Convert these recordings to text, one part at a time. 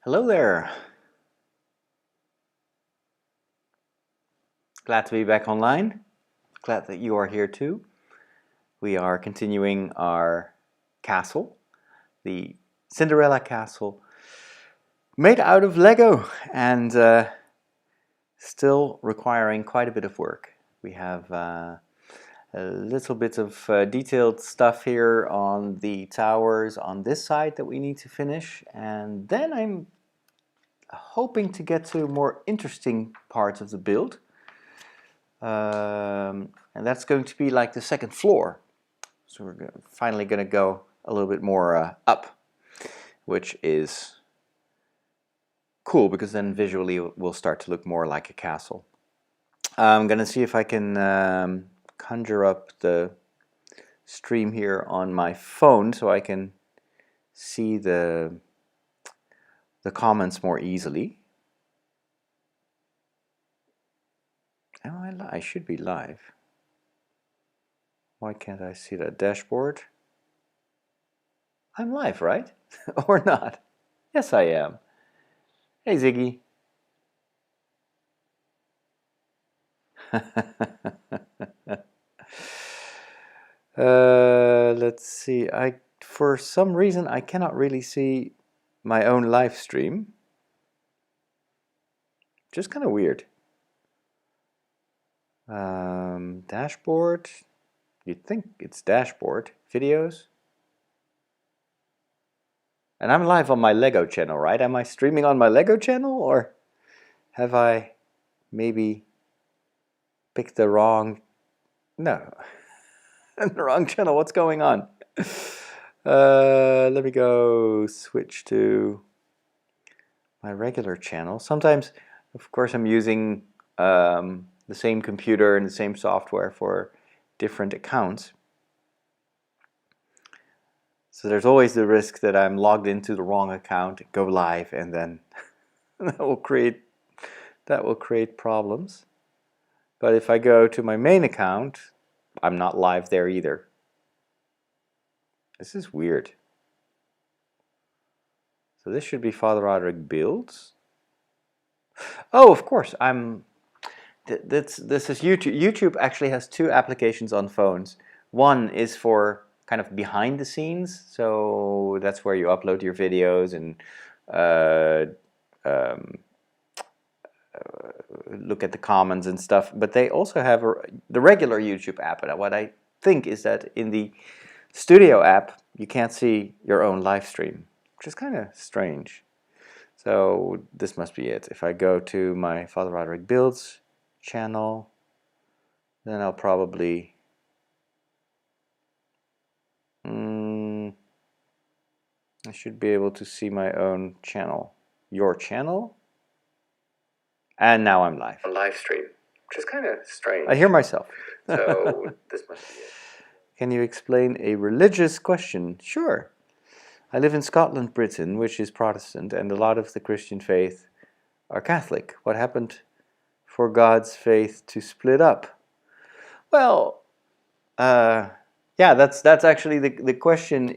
Hello there. Glad to be back online. Glad that you are here too. We are continuing our castle, the Cinderella castle, made out of Lego and still requiring quite a bit of work. We have a little bit of detailed stuff here on the towers on this side that we need to finish, and then I'm hoping to get to more interesting parts of the build. And that's going to be like the second floor. So we're finally going to go a little bit more up, which is cool because then visually it will start to look more like a castle. I'm going to see if I can conjure up the stream here on my phone so I can see the comments more easily. Oh, I should be live. Why can't I see that dashboard? I'm live, right? Or not? Yes, I am. Hey, Ziggy. Let's see. For some reason, I cannot really see my own live stream. Just kind of weird. Dashboard. You'd think it's dashboard. Videos. And I'm live on my Lego channel, right? Am I streaming on my Lego channel, or have I maybe picked the wrong... No. The wrong channel. What's going on? Let me go switch to my regular channel. Sometimes, of course, I'm using the same computer and the same software for different accounts. So there's always the risk that I'm logged into the wrong account, go live, and then that will create problems. But if I go to my main account, I'm not live there either. This is weird. So this should be Father Roderick Builds. Oh, of course, this is YouTube. YouTube actually has two applications on phones. One is for kind of behind the scenes, so that's where you upload your videos and look at the comments and stuff. But they also have the regular YouTube app. And what I think is that in the Studio app, you can't see your own live stream, which is kind of strange. So this must be it. If I go to my Father Roderick Builds channel, then I'll probably I should be able to see my own channel. Your channel? And now I'm live. A live stream, which is kind of strange. I hear myself. So this must be it. Can you explain a religious question? Sure. I live in Scotland, Britain, which is Protestant, and a lot of the Christian faith are Catholic. What happened for God's faith to split up? Well, yeah, that's actually the question.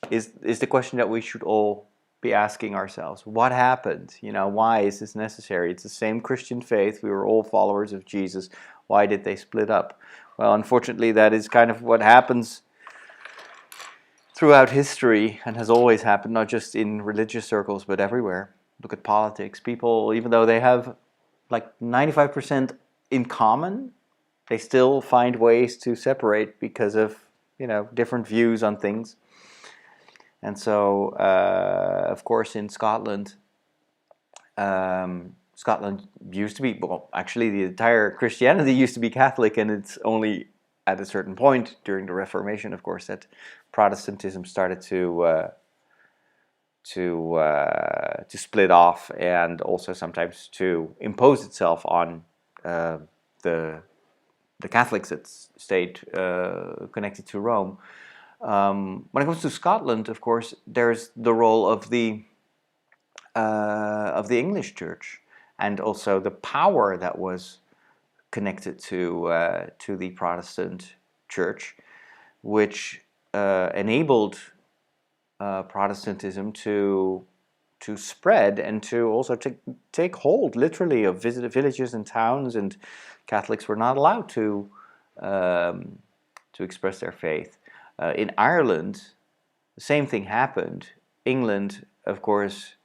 Is the question that we should all be asking ourselves. What happened? You know, why is this necessary? It's the same Christian faith. We were all followers of Jesus. Why did they split up? Well, unfortunately, that is kind of what happens throughout history and has always happened, not just in religious circles, but everywhere. Look at politics. People, even though they have like 95% in common, they still find ways to separate because of, you know, different views on things. And so, of course, in Scotland, Scotland used to be, well, actually the entire Christianity used to be Catholic, and it's only at a certain point during the Reformation, of course, that Protestantism started to split off, and also sometimes to impose itself on the Catholics that stayed connected to Rome. When it comes to Scotland, of course, there's the role of the English Church, and also the power that was connected to the Protestant Church, which enabled Protestantism to spread and to also take hold, literally, of villages and towns, and Catholics were not allowed to express their faith. In Ireland, the same thing happened. England, of course,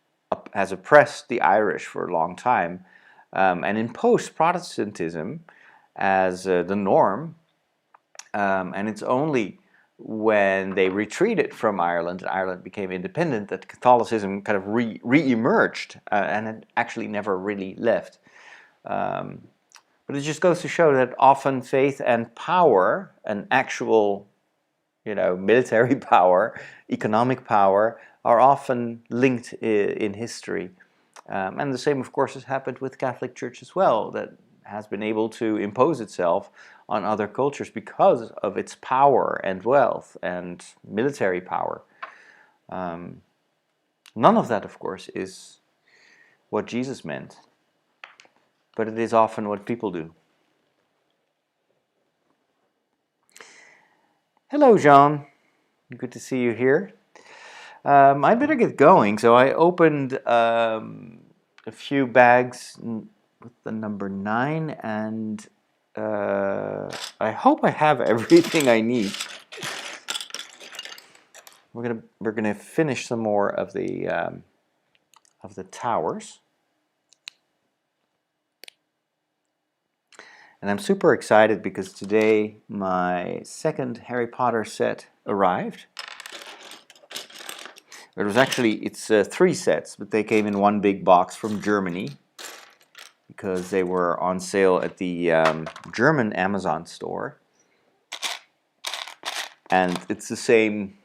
has oppressed the Irish for a long time, and imposed Protestantism as the norm. And it's only when they retreated from Ireland and Ireland became independent that Catholicism kind of re-emerged, and it actually never really left. But it just goes to show that often faith and power, and actual, military power, economic power, are often linked in history. And the same, of course, has happened with Catholic Church as well, that has been able to impose itself on other cultures because of its power and wealth and military power. None of that, of course, is what Jesus meant, but it is often what people do. Hello, Jean. Good to see you here. I better get going, so I opened a few bags with the number 9, and I hope I have everything I need. We're gonna finish some more of the towers, and I'm super excited because today my second Harry Potter set arrived. It was actually, it's 3 sets, but they came in one big box from Germany because they were on sale at the German Amazon store. And it's the same,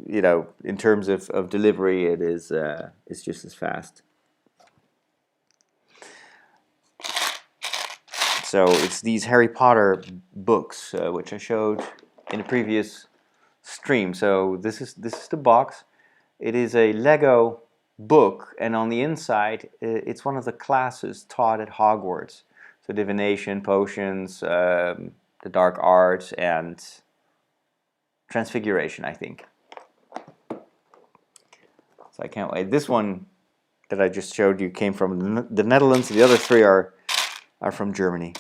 in terms of delivery, it's just as fast. So it's these Harry Potter books, which I showed in a previous stream. So this is the box. It is a Lego book, and on the inside, it's one of the classes taught at Hogwarts. So divination, potions, the dark arts, and transfiguration, I think. So I can't wait. This one that I just showed you came from the Netherlands. The other 3 are from Germany.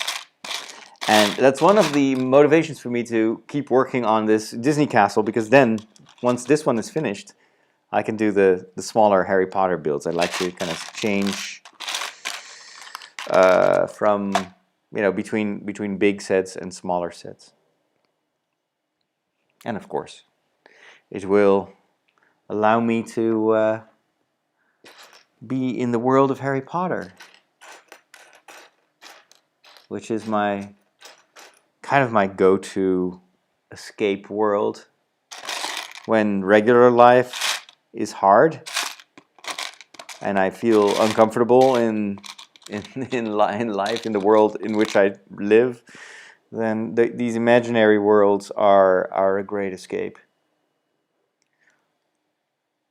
And that's one of the motivations for me to keep working on this Disney castle, because then, once this one is finished, I can do the smaller Harry Potter builds. I like to kind of change from, between big sets and smaller sets. And of course, it will allow me to be in the world of Harry Potter, which is my go-to escape world when regular life is hard and I feel uncomfortable in life, in the world in which I live. Then these imaginary worlds are a great escape.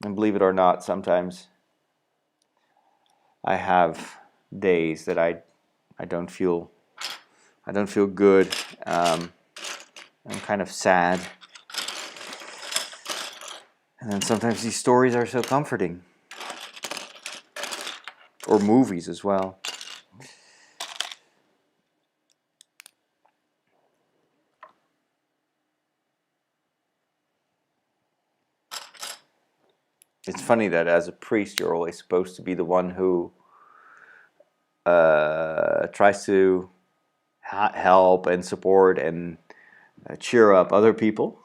And believe it or not, sometimes I have days that I don't feel good. I'm kind of sad. And then sometimes these stories are so comforting. Or movies as well. It's funny that as a priest, you're always supposed to be the one who tries to help and support and cheer up other people.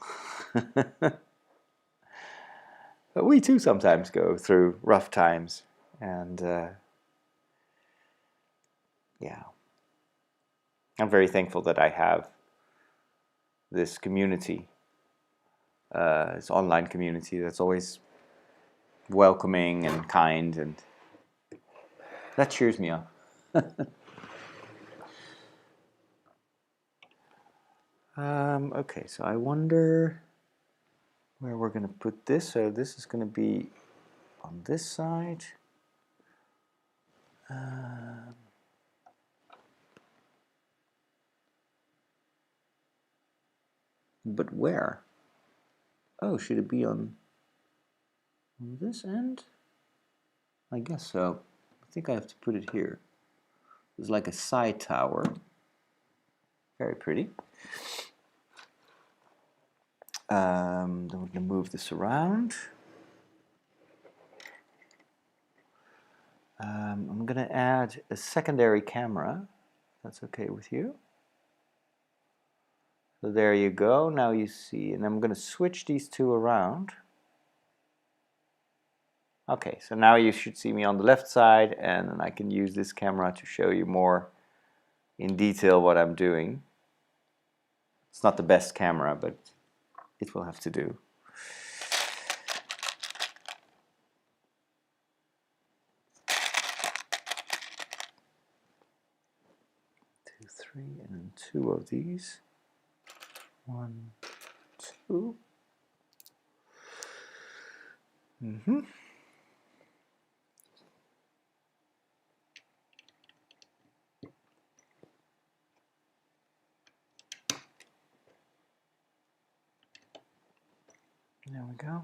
But we too sometimes go through rough times, and yeah, I'm very thankful that I have this community, this online community that's always welcoming and kind, and that cheers me up. Okay, so I wonder where we're going to put this. So this is going to be on this side. But where? Oh, should it be on On this end? I guess so. I think I have to put it here. It's like a side tower. Very pretty. Then we're going to move this around. I'm going to add a secondary camera. If that's okay with you. So there you go. Now you see, and I'm going to switch these two around. Okay, so now you should see me on the left side, and then I can use this camera to show you more in detail what I'm doing. It's not the best camera, but it will have to do. 2, 3, and then 2 of these. 1, 2. There we go.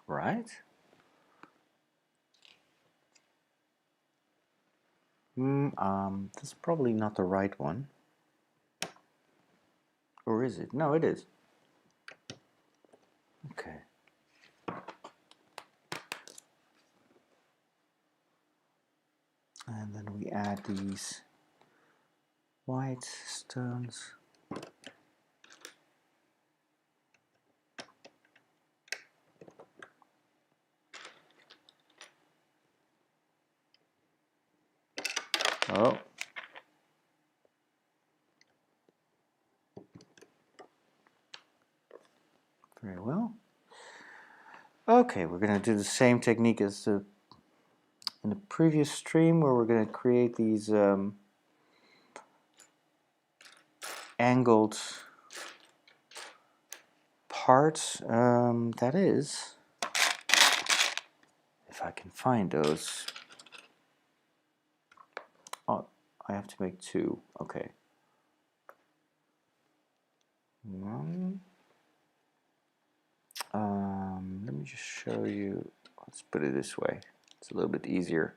Right. That's probably not the right one. Or is it? No, it is. Okay. And then we add these white stones. Oh. Very well. Okay, we're going to do the same technique as in the previous stream, where we're going to create these angled parts. That is, if I can find those. Oh, I have to make 2. Okay. 1. Let me just show you. Let's put it this way. It's a little bit easier.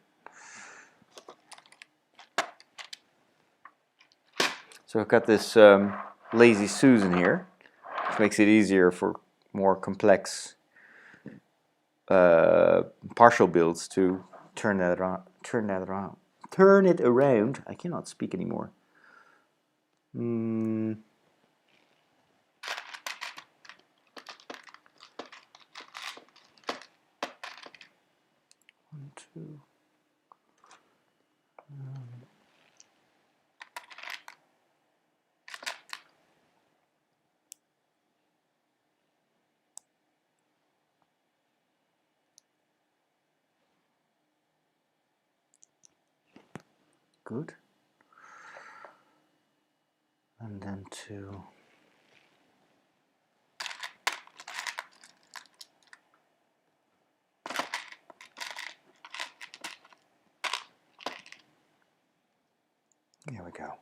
So I've got this Lazy Susan here, which makes it easier for more complex partial builds to turn it around. I cannot speak anymore. 1, 2. Good. And then 2. There we go.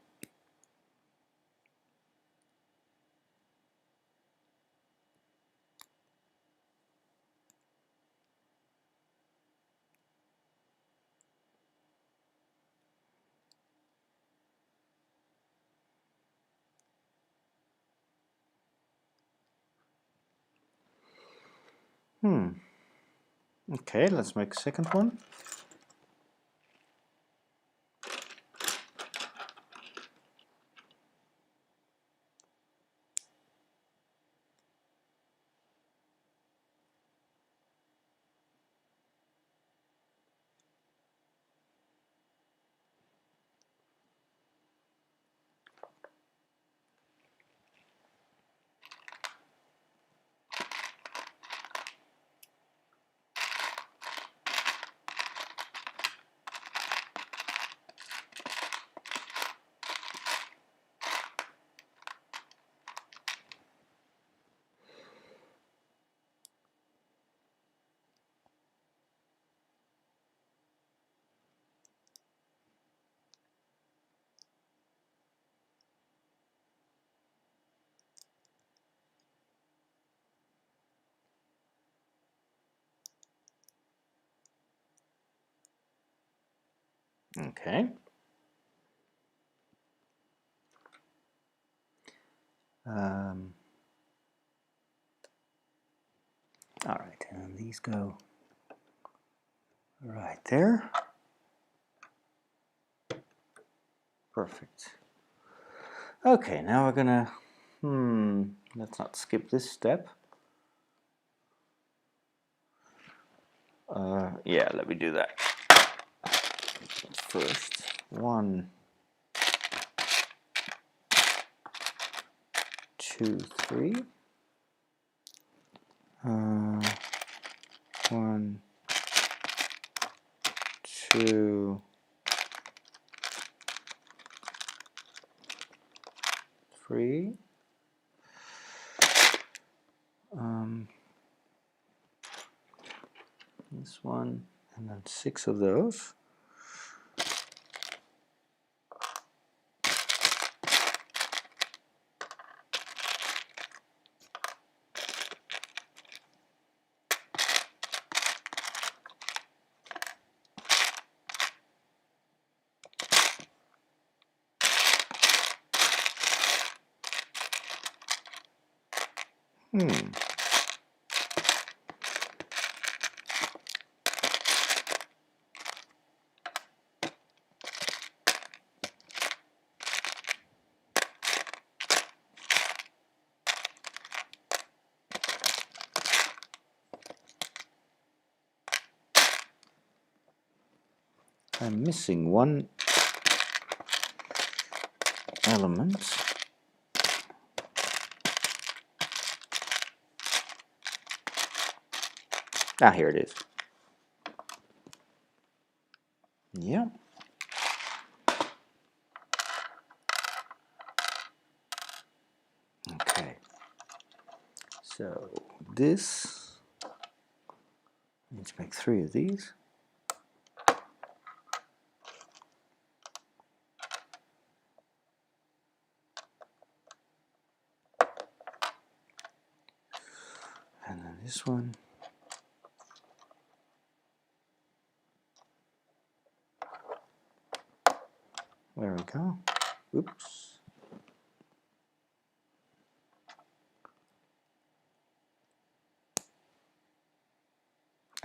Okay, let's make a second one. Okay. All right, and these go right there. Perfect. Okay, now we're gonna, let's not skip this step. Yeah, let me do that. First, 1, 2, 3. 1, 2, 3. This one, and then 6 of those. I'm missing one element. Ah, here it is. Yeah. Okay. So this, let's make 3 of these. And then this one. There we go. Oops.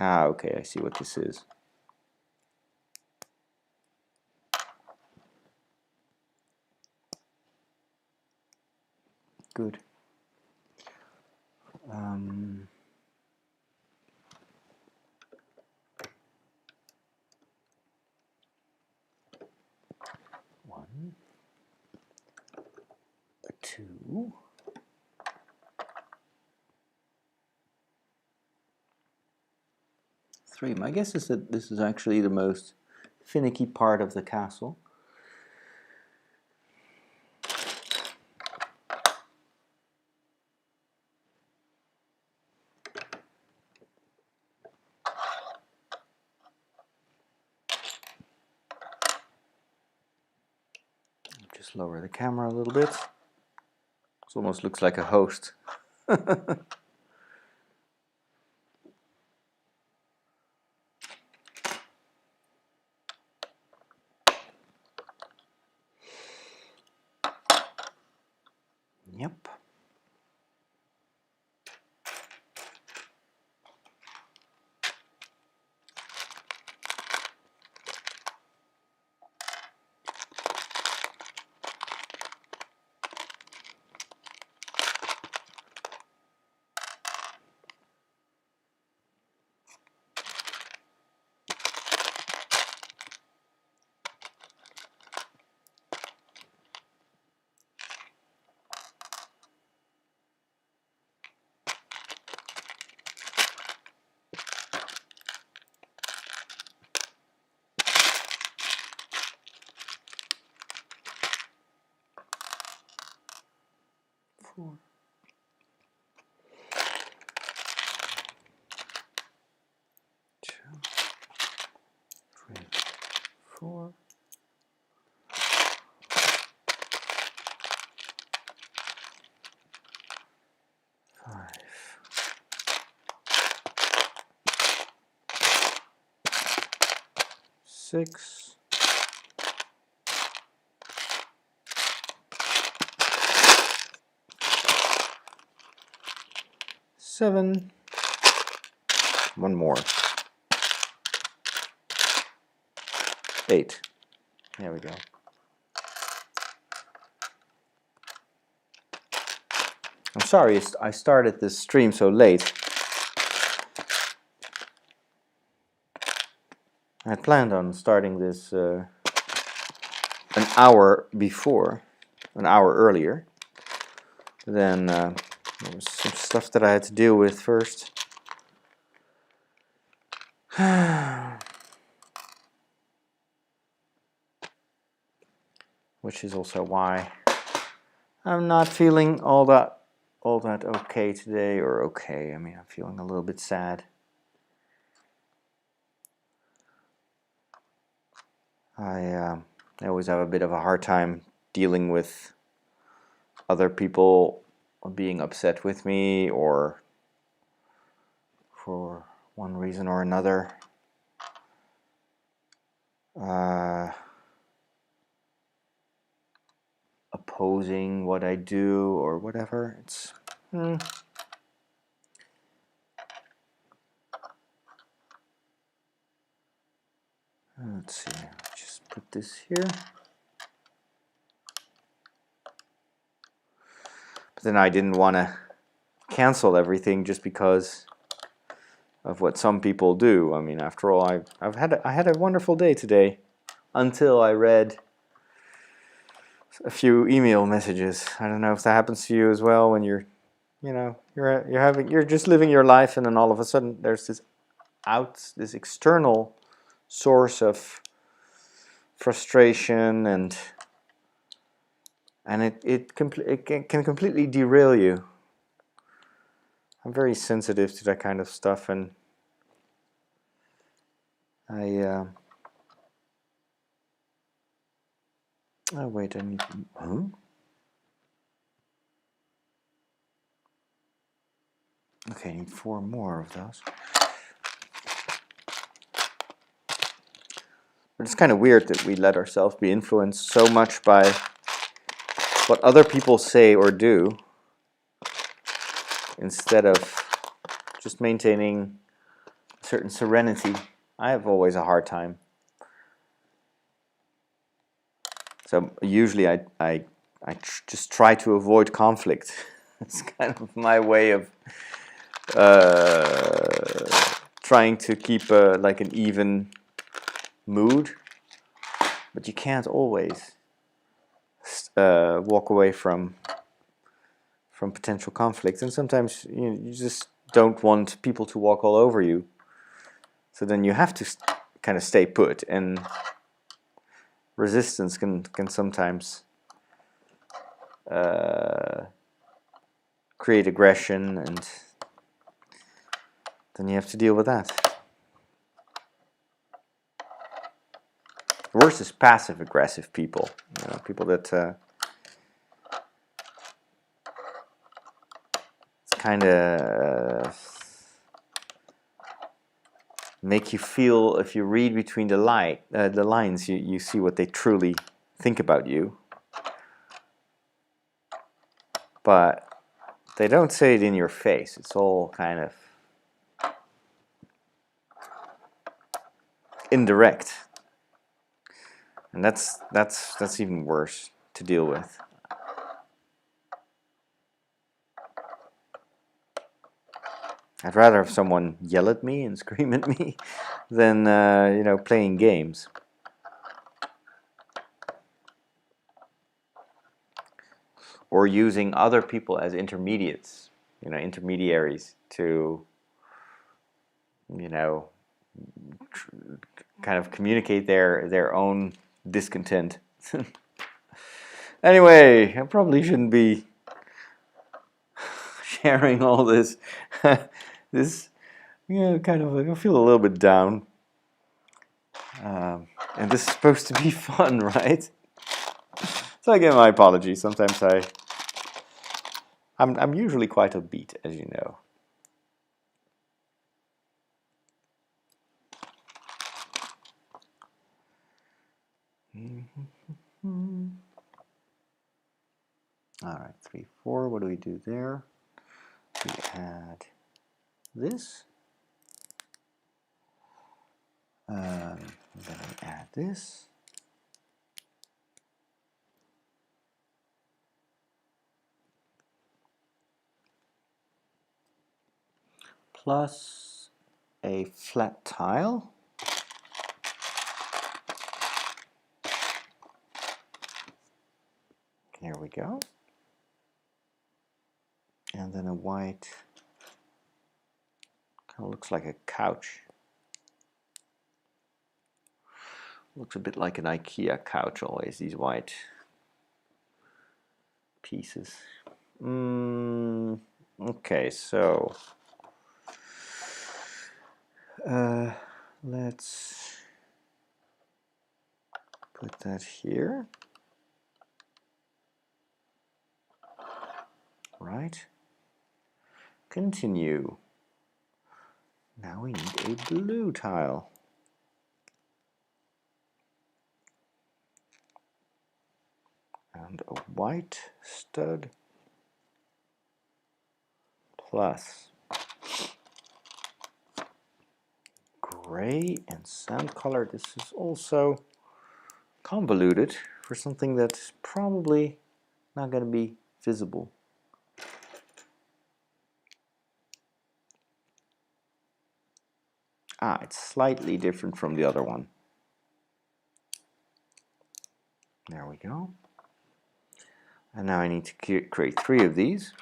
Ah, okay, I see what this is. Good. 1, 2. 3. My guess is that this is actually the most finicky part of the castle. Just lower the camera a little bit. This almost looks like a host. Yep. Four. 2, 3, 4. 5. 6. 7. One more. 8. There we go. I'm sorry I started this stream so late. I planned on starting this an hour before, an hour earlier. Then there was some stuff that I had to deal with first. Which is also why I'm not feeling all that okay today, or okay. I mean, I'm feeling a little bit sad. I always have a bit of a hard time dealing with other people being upset with me, or for one reason or another. Opposing what I do or whatever. It's let's see, just put this here. But then I didn't want to cancel everything just because of what some people do. I mean, after all, I had a wonderful day today until I read a few email messages. I don't know if that happens to you as well, when you're just living your life, and then all of a sudden there's this external source of frustration, and it can completely derail you. I'm very sensitive to that kind of stuff, and oh wait, I need okay, I need 4 more of those. But it's kind of weird that we let ourselves be influenced so much by what other people say or do, instead of just maintaining a certain serenity. I have always a hard time. So usually I just try to avoid conflict. It's kind of my way of trying to keep like an even mood. But you can't always walk away from potential conflict, and sometimes you just don't want people to walk all over you. So then you have to kind of stay put, and resistance can sometimes create aggression, and then you have to deal with that. The worst is passive-aggressive people. People that it's kind of make you feel, if you read between the lines, you see what they truly think about you. But they don't say it in your face. It's all kind of indirect. And that's even worse to deal with. I'd rather have someone yell at me and scream at me than playing games. Or using other people as intermediaries to kind of communicate their own discontent. Anyway, I probably shouldn't be sharing all this. This, kind of, I feel a little bit down. And this is supposed to be fun, right? So again, my apologies. Sometimes I'm usually quite upbeat, as you know. All right, 3, 4. What do we do there? We add this. Then we add this. Plus a flat tile. There we go. And then a white, kind of looks like a couch. Looks a bit like an IKEA couch always, these white pieces. Okay, so let's put that here. Right. Continue. Now we need a blue tile. And a white stud plus gray and sand color. This is also convoluted for something that's probably not going to be visible. Ah, it's slightly different from the other one. There we go. And now I need to create 3 of these.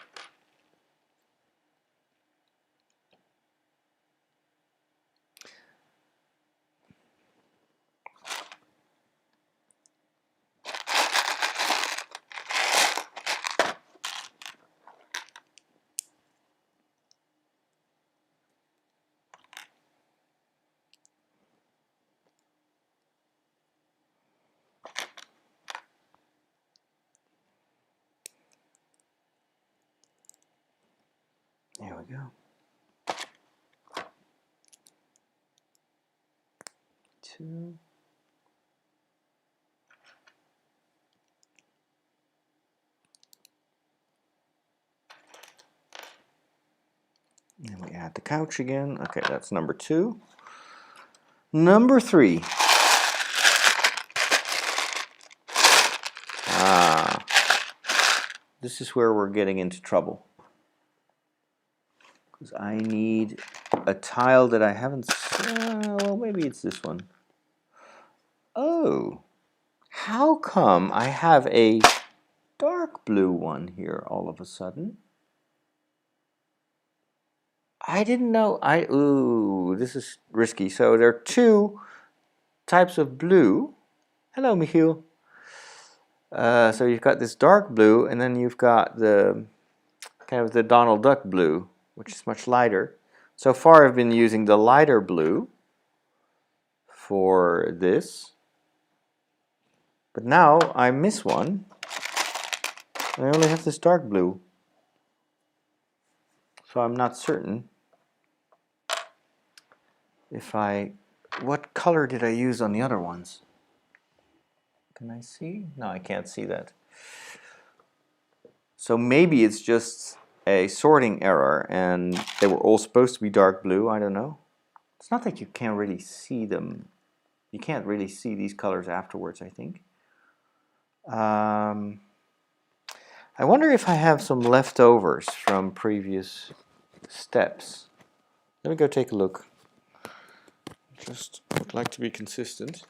There we go. 2. And we add the couch again. Okay, that's number 2. Number 3. Ah, this is where we're getting into trouble. Because I need a tile that I haven't, well, maybe it's this one. Oh, how come I have a dark blue one here all of a sudden? I didn't know. Ooh, this is risky. So there are 2 types of blue. Hello, Michiel. So you've got this dark blue, and then you've got the kind of the Donald Duck blue, which is much lighter. So far I've been using the lighter blue for this, but now I miss one. I only have this dark blue, so I'm not certain if what color did I use on the other ones? Can I see? No, I can't see that. So maybe it's just a sorting error and they were all supposed to be dark blue, I don't know. It's not that you can't really see them. You can't really see these colors afterwards, I think. I wonder if I have some leftovers from previous steps. Let me go take a look. Just would like to be consistent.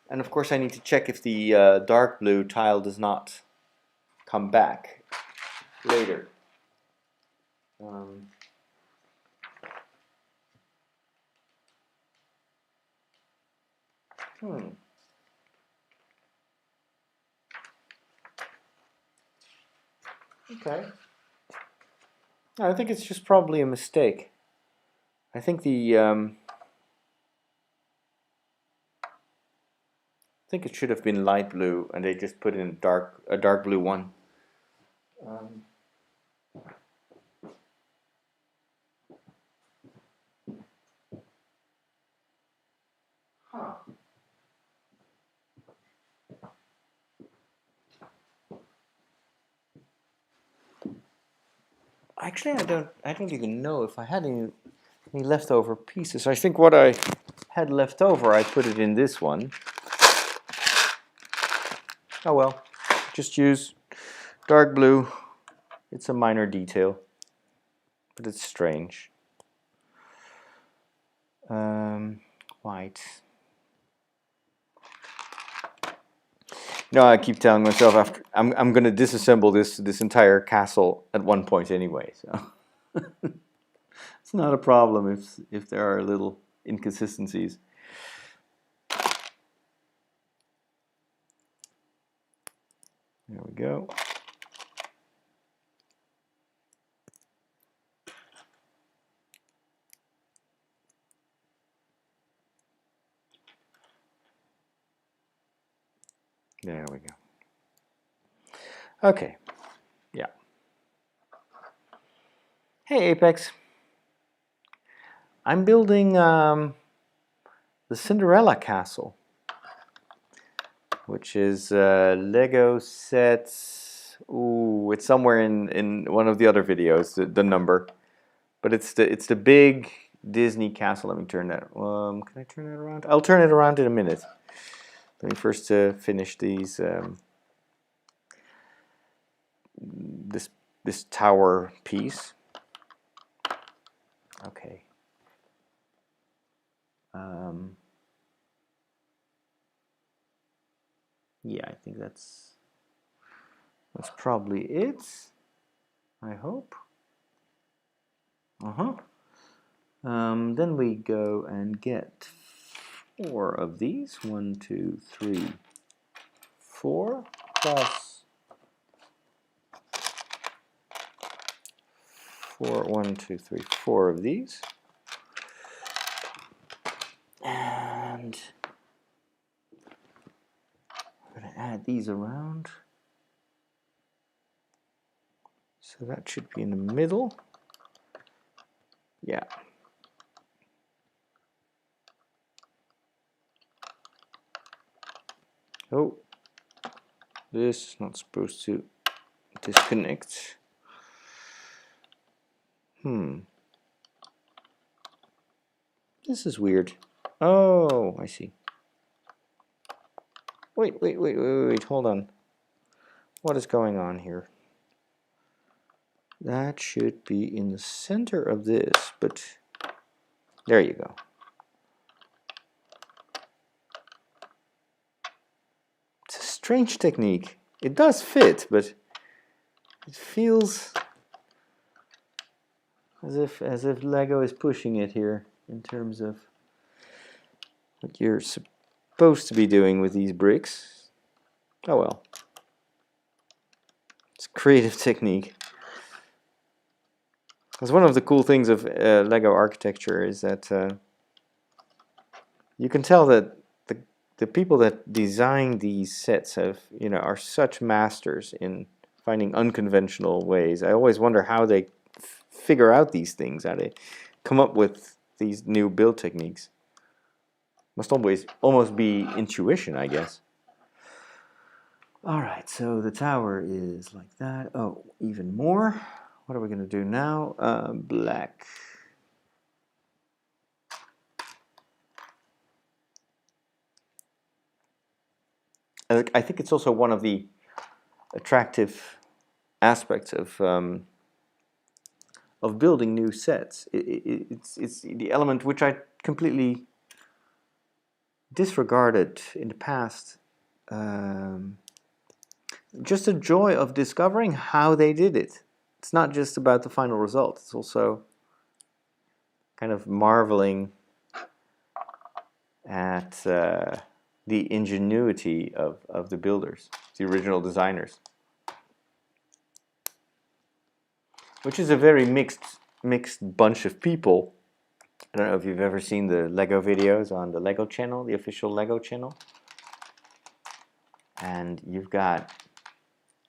And of course I need to check if the dark blue tile does not come back later. Okay. I think it's just probably a mistake. I think I think it should have been light blue, and they just put in a dark blue one. Huh. Actually, I don't even know if I had any leftover pieces. I think what I had left over, I put it in this one. Oh well, just use dark blue. It's a minor detail, but it's strange. White. No, I keep telling myself after I'm gonna disassemble this entire castle at one point anyway, so it's not a problem if there are little inconsistencies. There we go. There we go. Okay. Yeah. Hey, Apex. I'm building the Cinderella Castle, which is Lego sets. Ooh, it's somewhere in one of the other videos, the number. But it's the big Disney castle. Let me turn that. Can I turn that around? I'll turn it around in a minute. Let me first finish these. This tower piece. Okay. Yeah, I think that's probably it. I hope. Then we go and get 4 of these. 1, 2, 3, 4 plus 4. 1, 2, 3, 4 of these. And I'm going to add these around. So that should be in the middle. Yeah. Oh, this is not supposed to disconnect. This is weird. Oh, I see. Wait, hold on. What is going on here? That should be in the center of this, but there you go. It's a strange technique. It does fit, but it feels as if Lego is pushing it here in terms of what you're supposed to be doing with these bricks. Oh well. It's a creative technique. Because one of the cool things of Lego architecture is that you can tell that the people that design these sets are such masters in finding unconventional ways. I always wonder how they figure out these things, how they come up with these new build techniques. Must almost be intuition, I guess. Alright, so the tower is like that. Oh, even more. What are we going to do now? Black. I think it's also one of the attractive aspects of building new sets. It's the element which I completely disregarded in the past. Just the joy of discovering how they did it. It's not just about the final result. It's also kind of marveling at the ingenuity of the builders, the original designers. Which is a very mixed bunch of people. I don't know if you've ever seen the Lego videos on the Lego channel, the official Lego channel. And you've got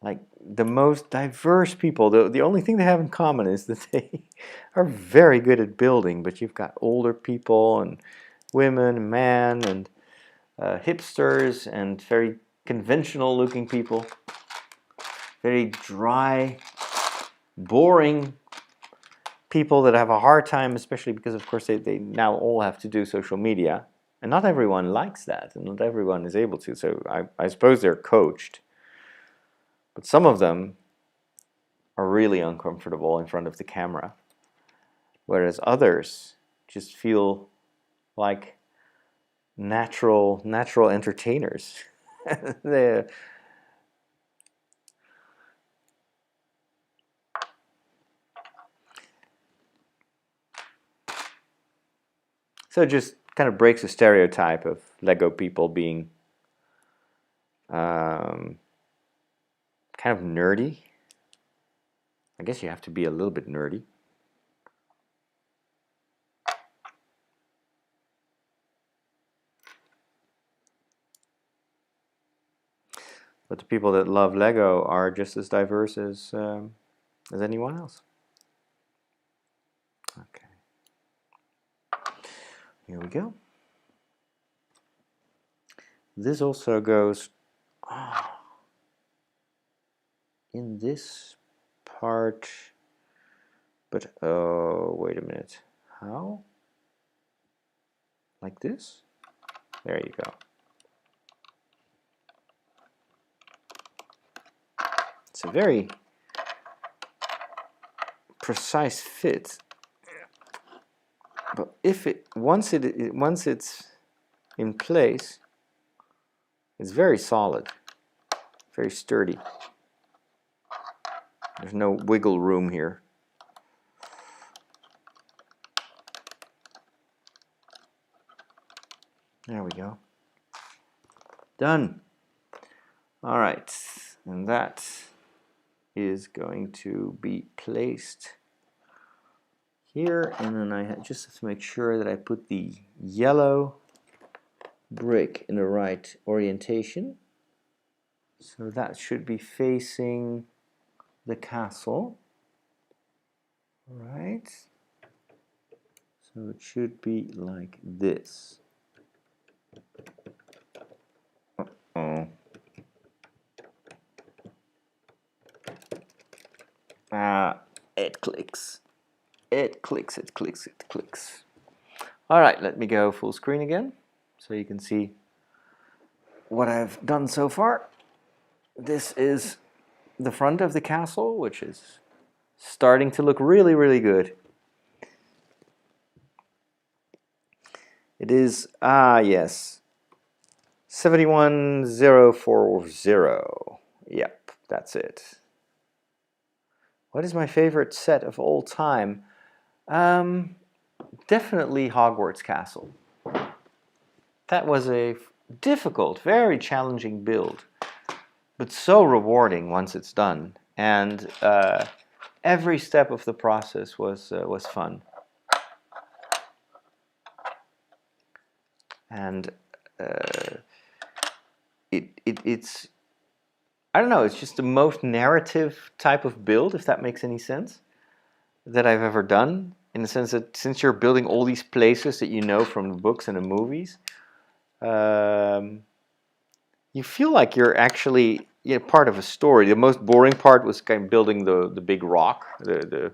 like the most diverse people. The only thing they have in common is that they are very good at building, but you've got older people and women, men, and hipsters, and very conventional looking people. Very dry, boring people that have a hard time, especially because, of course, they now all have to do social media. And not everyone likes that, and not everyone is able to. So I suppose they're coached. But some of them are really uncomfortable in front of the camera, whereas others just feel like natural entertainers. They, so it just kind of breaks the stereotype of Lego people being kind of nerdy. I guess you have to be a little bit nerdy. But the people that love Lego are just as diverse as anyone else. Okay. Here we go. This also goes in this part, but oh, wait a minute. How? Like this? There you go. It's a very precise fit. But if once it's in place, it's very solid, very sturdy. There's no wiggle room here. There we go. Done. All right, and that is going to be placed here, and then I just have to make sure that I put the yellow brick in the right orientation. So that should be facing the castle. All right. So it should be like this. Uh-oh. It clicks. It clicks, it clicks, it clicks. All right, let me go full screen again so you can see what I've done so far. This is the front of the castle, which is starting to look really, really good. It is, yes, 71040. Yep, that's it. What is my favorite set of all time? Definitely Hogwarts Castle. That was a difficult, very challenging build, but so rewarding once it's done. And every step of the process was fun. And it's I don't know, it's just the most narrative type of build, if that makes any sense, that I've ever done. In the sense that since you're building all these places that you know from the books and the movies, you feel like you're actually part of a story. The most boring part was kind of building the big rock, the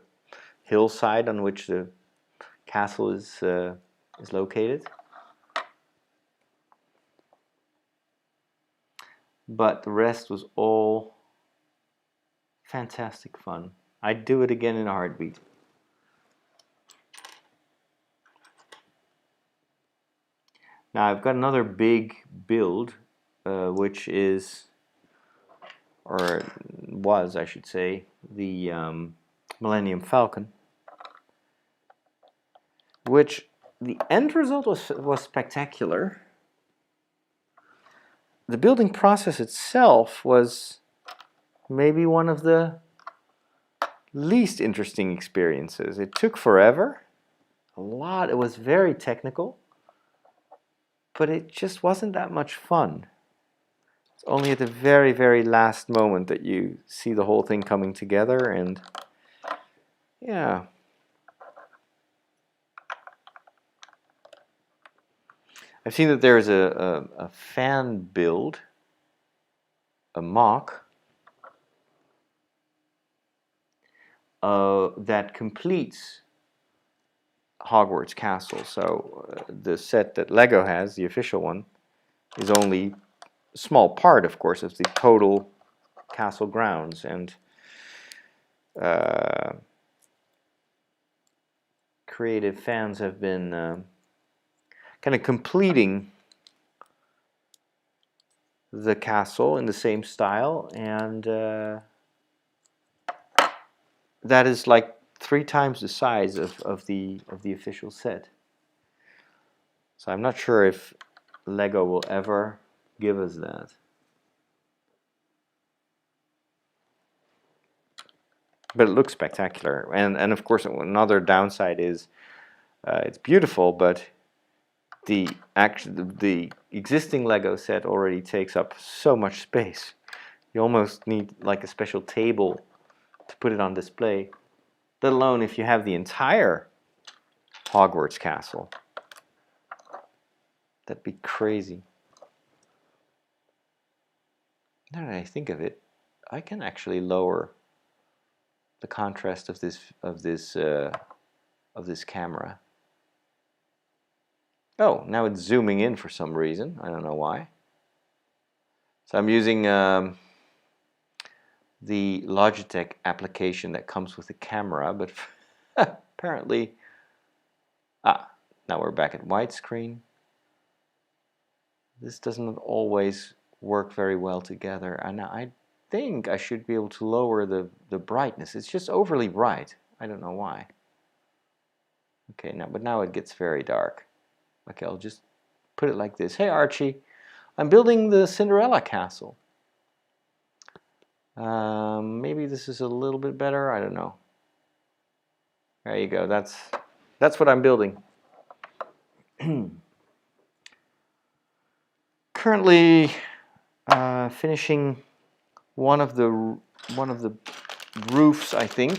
hillside on which the castle is located. But the rest was all fantastic fun. I'd do it again in a heartbeat. Now I've got another big build, which is, or was, I should say, the Millennium Falcon, which the end result was spectacular. The building process itself was maybe one of the least interesting experiences. It took forever, a lot. It was very technical, but it just wasn't that much fun. It's only at the very, very last moment that you see the whole thing coming together, and yeah. I've seen that there's a fan build, a mock, that completes Hogwarts castle. So the set that Lego has, the official one, is only a small part, of course, of the total castle grounds. And creative fans have been kind of completing the castle in the same style, and that is like 3 times the size of the official set. So I'm not sure if Lego will ever give us that. But it looks spectacular, and of course another downside is it's beautiful, but the existing Lego set already takes up so much space. You almost need like a special table to put it on display, let alone if you have the entire Hogwarts castle. That'd be crazy. Now that I think of it, I can actually lower the contrast of this camera. Oh, now it's zooming in for some reason. I don't know why. So I'm using the Logitech application that comes with the camera, but apparently, now we're back at widescreen. This doesn't always work very well together, and I think I should be able to lower the brightness. It's just overly bright. I don't know why. Okay, but now it gets very dark. Okay, I'll just put it like this. Hey Archie, I'm building the Cinderella castle. Maybe this is a little bit better. I don't know. There you go. That's what I'm building. Currently finishing one of the roofs, I think.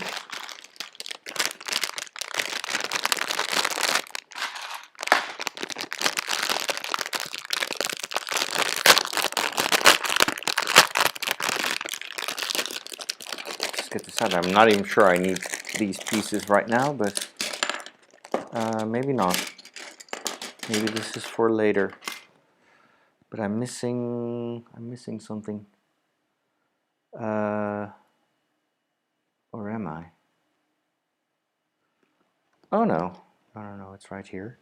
Just get this out. I'm not even sure I need these pieces right now, but maybe not. Maybe this is for later. But I'm missing something. Or am I? Oh no. No, it's right here.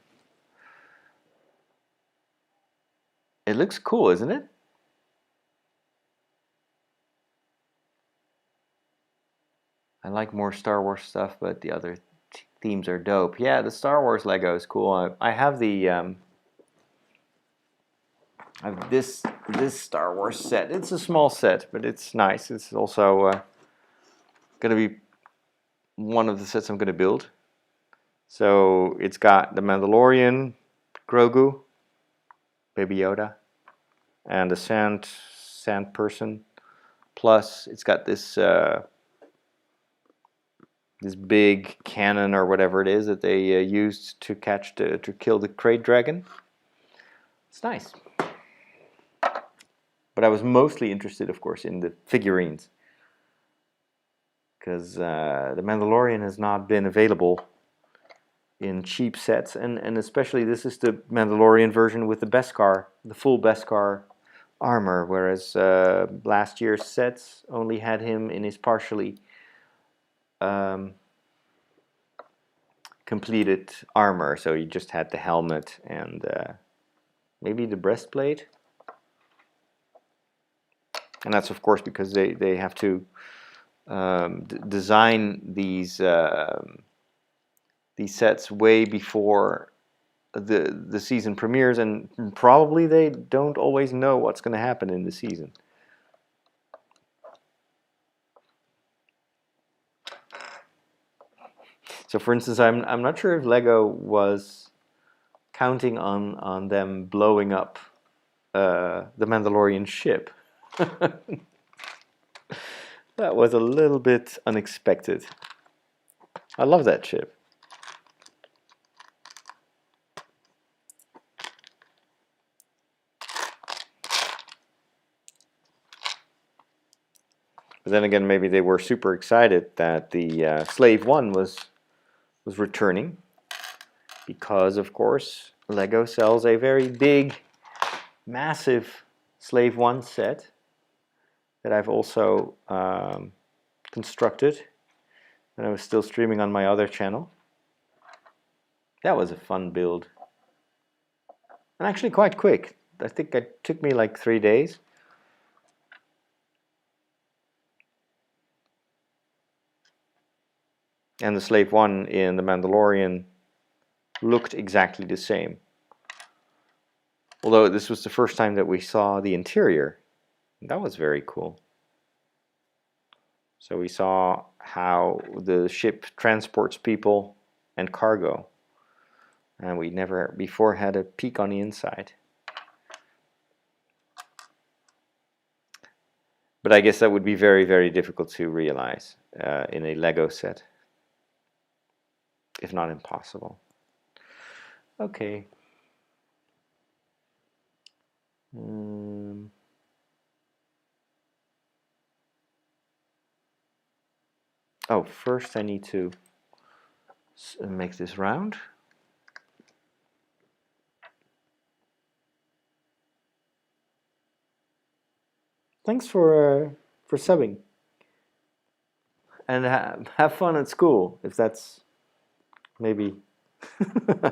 It looks cool, isn't it? I like more Star Wars stuff, but the other themes are dope. Yeah, the Star Wars Lego is cool. I have the I have this Star Wars set. It's a small set, but it's nice. It's also gonna be one of the sets I'm gonna build. So it's got the Mandalorian, Grogu, Baby Yoda, and the sand person. Plus, it's got this this big cannon or whatever it is that they used to kill the Krayt dragon. It's nice. But I was mostly interested, of course, in the figurines, because the Mandalorian has not been available in cheap sets, and especially this is the Mandalorian version with the Beskar, the full Beskar armor, whereas last year's sets only had him in his partially completed armor, so you just had the helmet and maybe the breastplate. And that's of course because they have to design these sets way before the season premieres, and probably they don't always know what's going to happen in the season. So for instance, I'm not sure if Lego was counting on them blowing up the Mandalorian ship. That was a little bit unexpected. I love that ship. But then again, maybe they were super excited that the Slave One was returning. because, of course, Lego sells a very big, massive Slave 1 set that I've also constructed, and I was still streaming on my other channel. That was a fun build. And actually quite quick. I think it took me like 3 days. And the Slave 1 in The Mandalorian looked exactly the same. Although this was the first time that we saw the interior. That was very cool. So we saw how the ship transports people and cargo. And we never before had a peek on the inside. But I guess that would be very, very difficult to realize in a Lego set, if not impossible. Okay. Oh, first I need to make this round. Thanks for subbing. And have fun at school, if that's maybe.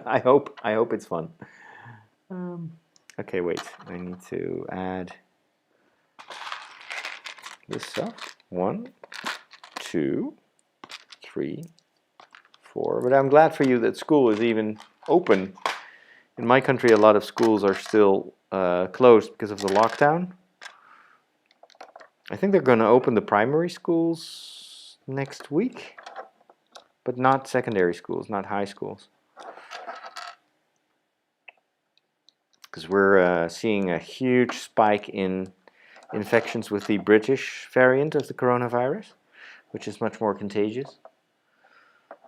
I hope it's fun. Okay, wait. I need to add this stuff. 1, 2, 3, 4. But I'm glad for you that school is even open. In my country, a lot of schools are still closed because of the lockdown. I think they're going to open the primary schools next week, but not secondary schools, not high schools. Because we're seeing a huge spike in infections with the British variant of the coronavirus, which is much more contagious.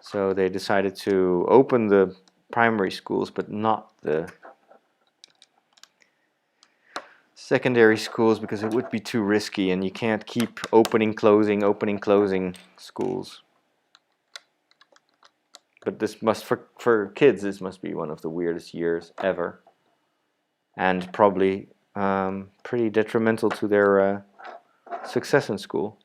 So they decided to open the primary schools, but not the secondary schools, because it would be too risky, and you can't keep opening, closing schools. But this must, for kids, this must be one of the weirdest years ever, and probably pretty detrimental to their success in school.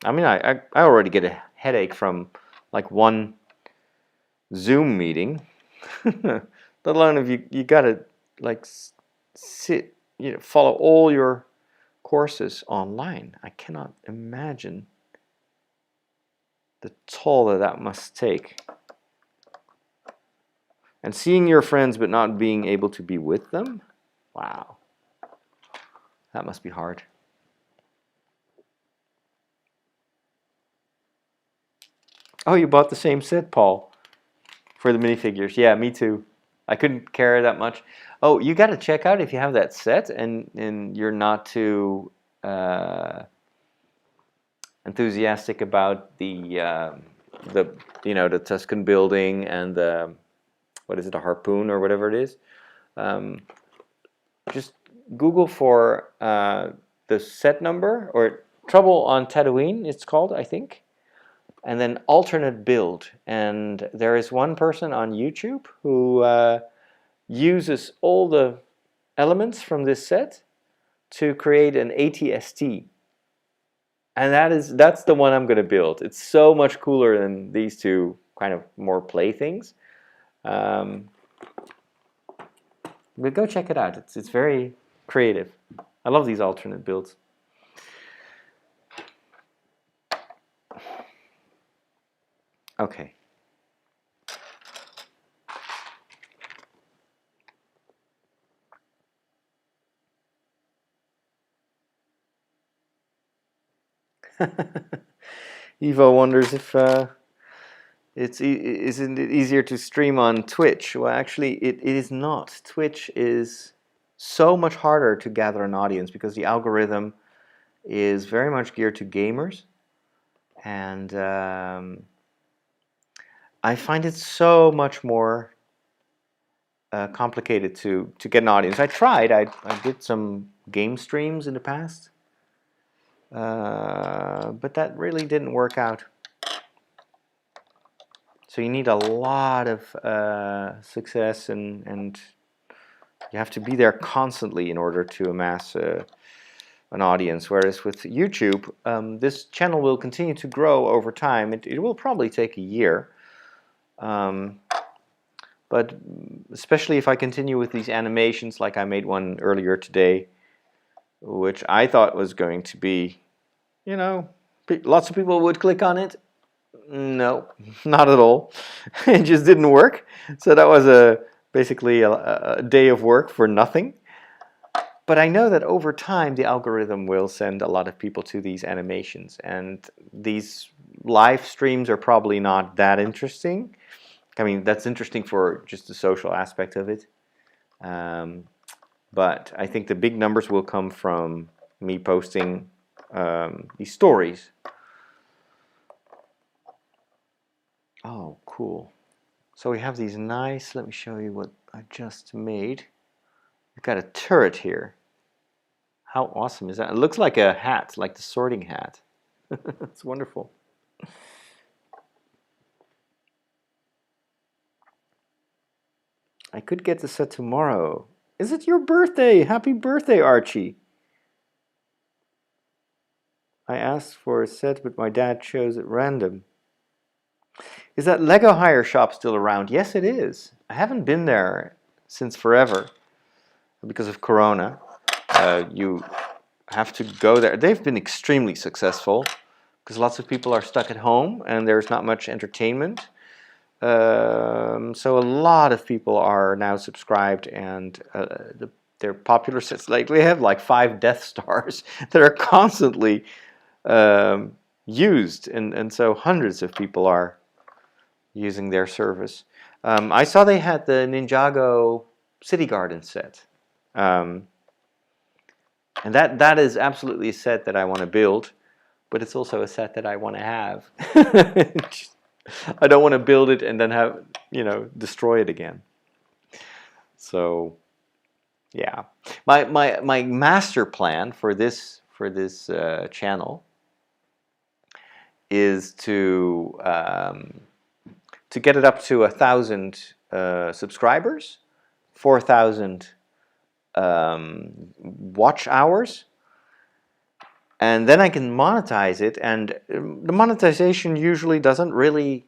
I mean, I already get a headache from like one Zoom meeting, let alone if you gotta like sit, follow all your courses online. I cannot imagine the toll that must take. And seeing your friends but not being able to be with them? Wow. That must be hard. Oh, you bought the same set, Paul, for the minifigures. Yeah, me too. I couldn't care that much. Oh, you got to check out if you have that set and you're not too enthusiastic about the Tuscan building and the, what is it, a harpoon or whatever it is. Just Google for the set number, or Trouble on Tatooine, it's called, I think. And then alternate build. And there is one person on YouTube who uses all the elements from this set to create an ATST. And that's the one I'm going to build. It's so much cooler than these two kind of more play things. But go check it out. It's very creative. I love these alternate builds. Okay. Evo wonders if isn't it easier to stream on Twitch? Well, actually, it is not. Twitch is so much harder to gather an audience because the algorithm is very much geared to gamers, and I find it so much more complicated to get an audience. I tried. I did some game streams in the past, but that really didn't work out. So you need a lot of success, and you have to be there constantly in order to amass an audience. Whereas with YouTube, this channel will continue to grow over time. It will probably take a year. But especially if I continue with these animations, like I made one earlier today, which I thought was going to be, you know, lots of people would click on it. No, not at all. It just didn't work. So that was basically a day of work for nothing. But I know that over time the algorithm will send a lot of people to these animations, and these live streams are probably not that interesting. I mean, that's interesting for just the social aspect of it. But I think the big numbers will come from me posting these stories. Oh, cool. So we have these nice, let me show you what I just made. We've got a turret here. How awesome is that? It looks like a hat, like the sorting hat. It's wonderful. I could get the set tomorrow. Is it your birthday? Happy birthday, Archie. I asked for a set, but my dad chose at random. Is that Lego Hire Shop still around? Yes, it is. I haven't been there since forever because of Corona. You have to go there. They've been extremely successful because lots of people are stuck at home and there's not much entertainment. So a lot of people are now subscribed, and they're popular sets. Like they have like 5 Death Stars that are constantly used, and so hundreds of people are using their service. I saw they had the Ninjago City Garden set, and that is absolutely a set that I want to build, but it's also a set that I want to have. I don't want to build it and then have, destroy it again. So, yeah, my master plan for this channel is to get it up to 1,000 subscribers, 4,000 watch hours, and then I can monetize it. And the monetization usually doesn't really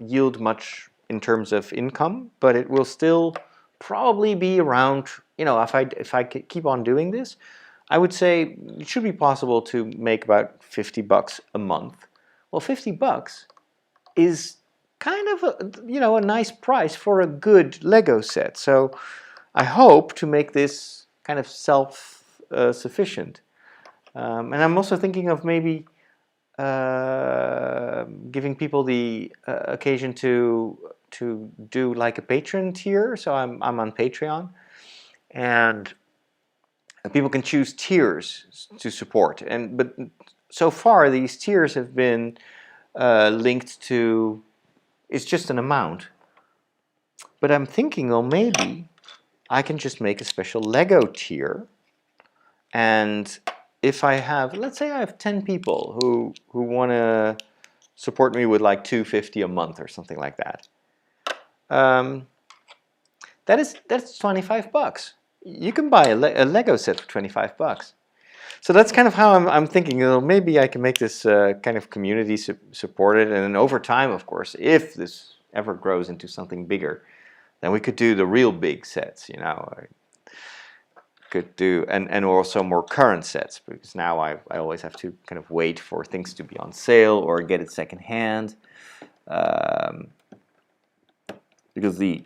yield much in terms of income, but it will still probably be around, if I keep on doing this, I would say it should be possible to make about $50 a month. Well, $50 is kind of a nice price for a good Lego set. So I hope to make this kind of self-sufficient. And I'm also thinking of maybe giving people the occasion to do like a patron tier. So I'm on Patreon, and people can choose tiers to support. But so far these tiers have been linked to, it's just an amount. But I'm thinking, well, maybe I can just make a special Lego tier, and if I have, let's say I have 10 people who want to support me with like $2.50 a month or something like that. That's $25. You can buy a Lego set for $25. So that's kind of how I'm thinking. Maybe I can make this kind of community supported, and then over time, of course, if this ever grows into something bigger, then we could do the real big sets. Could do, and also more current sets, because now I always have to kind of wait for things to be on sale or get it secondhand, because the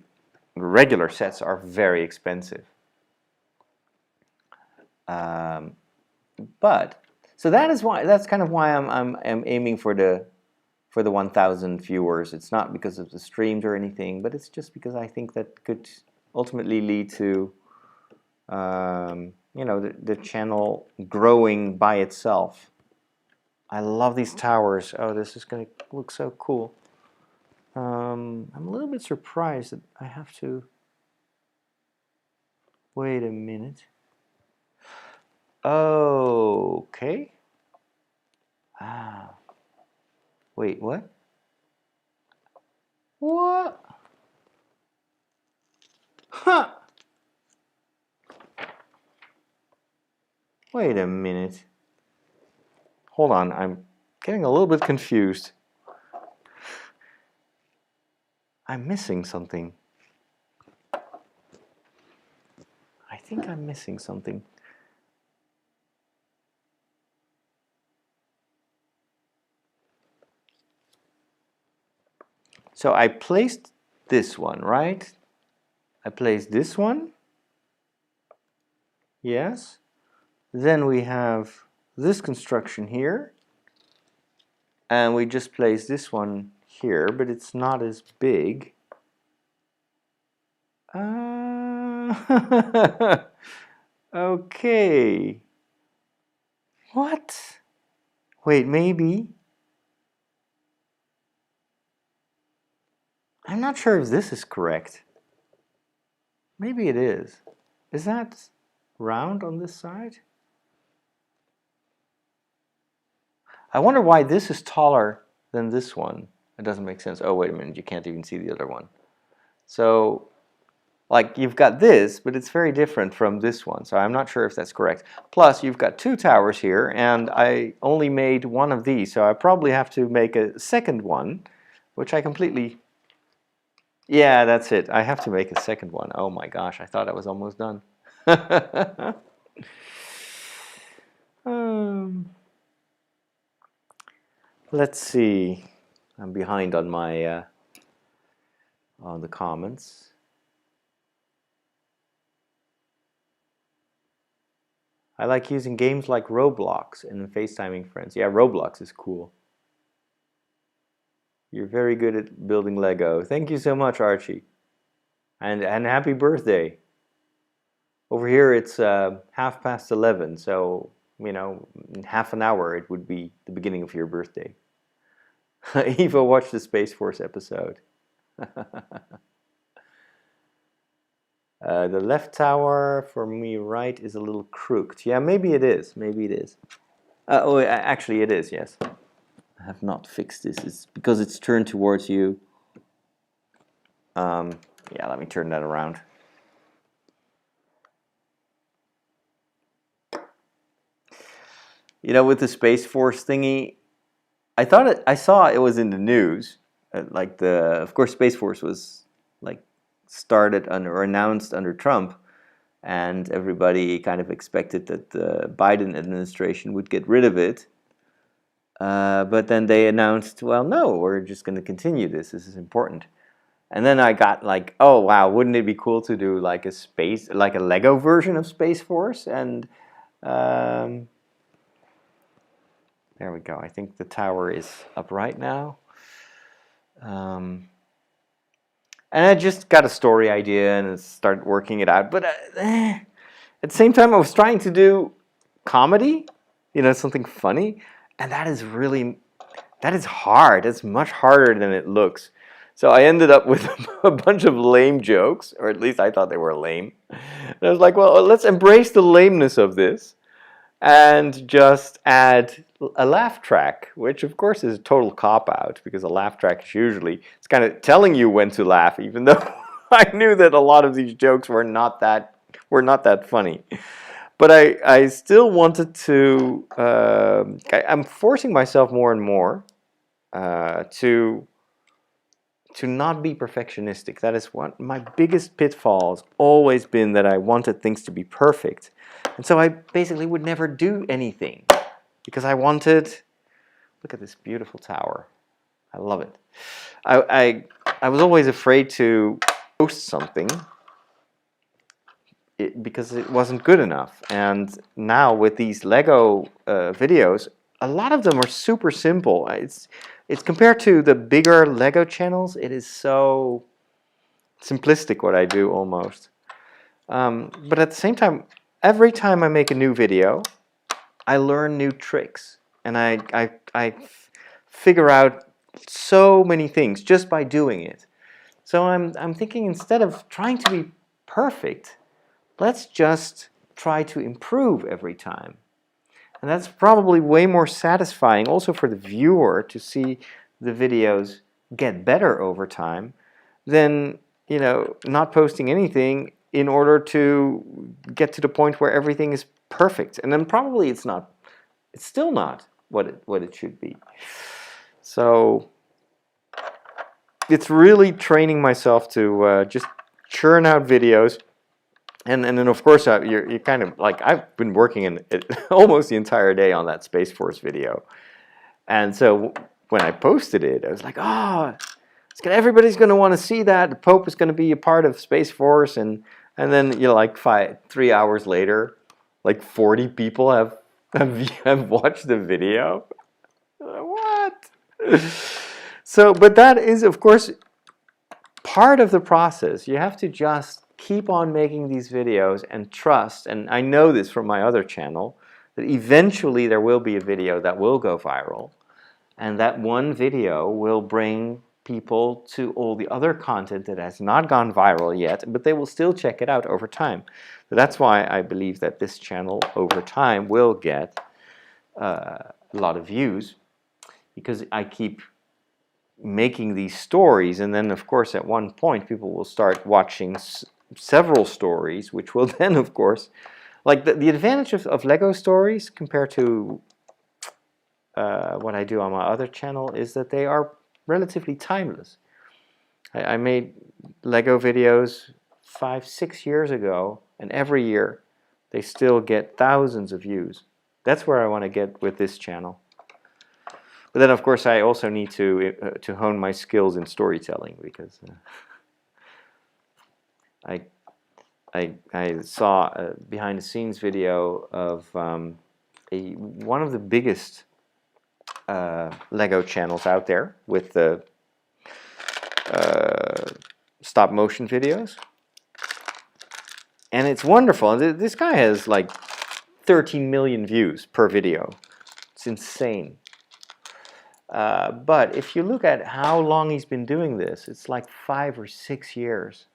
regular sets are very expensive. But so that's kind of why I'm aiming for the 1,000 viewers. It's not because of the streams or anything, but it's just because I think that could ultimately lead to the channel growing by itself. I love these towers. Oh, this is going to look so cool. I'm a little bit surprised that I have to wait a minute. Okay. Wait, what? What? Huh. Wait a minute. Hold on, I'm getting a little bit confused. I'm missing something. I think I'm missing something. So I placed this one, right? I placed this one. Yes. Then we have this construction here. And we just place this one here, but it's not as big. Okay. What? Wait, maybe. I'm not sure if this is correct. Maybe it is. Is that round on this side? I wonder why this is taller than this one. It doesn't make sense. Oh, wait a minute, you can't even see the other one. So, like, you've got this, but it's very different from this one. So I'm not sure if that's correct. Plus, you've got two towers here, and I only made one of these. So I probably have to make a second one, which I completely... Yeah, that's it. I have to make a second one. Oh my gosh, I thought I was almost done. Let's see. I'm behind on my on the comments. I like using games like Roblox and FaceTiming friends. Yeah, Roblox is cool. You're very good at building Lego. Thank you so much, Archie. And happy birthday. Over here it's 11:30, so, you know, in half an hour it would be the beginning of your birthday. Eva watched the Space Force episode. The left tower for me right is a little crooked. Yeah, maybe it is. Maybe it is. Oh, actually it is, yes. I have not fixed this. It's because it's turned towards you. Yeah, let me turn that around. You know, with the Space Force thingy, I saw it was in the news. Like of course, Space Force was like started under or announced under Trump, and everybody kind of expected that the Biden administration would get rid of it. But then they announced, well, no, we're just going to continue this. This is important. And then I got like, oh wow, wouldn't it be cool to do like a Lego version of Space Force? And there we go. I think the tower is up right now. And I just got a story idea and started working it out. But at the same time, I was trying to do comedy, you know, something funny. And that is hard. It's much harder than it looks. So I ended up with a bunch of lame jokes, or at least I thought they were lame. And I was like, well, let's embrace the lameness of this and just add a laugh track, which of course is a total cop-out because a laugh track is usually, it's kind of telling you when to laugh, even though I knew that a lot of these jokes were not that funny. But I still wanted to, I'm forcing myself more and more to not be perfectionistic. That is what my biggest pitfall has always been, that I wanted things to be perfect. And so I basically would never do anything because I wanted, look at this beautiful tower. I love it. I was always afraid to post something because it wasn't good enough. And now with these Lego videos, a lot of them are super simple. It's compared to the bigger Lego channels, it is so simplistic what I do almost. But at the same time, every time I make a new video, I learn new tricks. And I figure out so many things just by doing it. So I'm thinking, instead of trying to be perfect, let's just try to improve every time. And that's probably way more satisfying also for the viewer to see the videos get better over time than, not posting anything in order to get to the point where everything is perfect. And then probably it's still not what it should be. So it's really training myself to just churn out videos. And then, of course, you're kind of like, I've been working in almost the entire day on that Space Force video. And so when I posted it, I was like, everybody's going to want to see that. The Pope is going to be a part of Space Force. And then, like 3 hours later, like 40 people have watched the video. What? So, but that is, of course, part of the process. You have to just keep on making these videos and trust, and I know this from my other channel, that eventually there will be a video that will go viral, and that one video will bring people to all the other content that has not gone viral yet, but they will still check it out over time. So that's why I believe that this channel over time will get a lot of views, because I keep making these stories, and then of course at one point people will start watching several stories, which will then, of course, like the advantage of Lego stories compared to what I do on my other channel is that they are relatively timeless. I made Lego videos 5-6 years ago, and every year they still get thousands of views. That's where I want to get with this channel. But then, of course, I also need to hone my skills in storytelling, because I saw a behind-the-scenes video of one of the biggest Lego channels out there with the stop-motion videos, and it's wonderful. And this guy has like 13 million views per video. It's insane. But if you look at how long he's been doing this, it's like 5 or 6 years.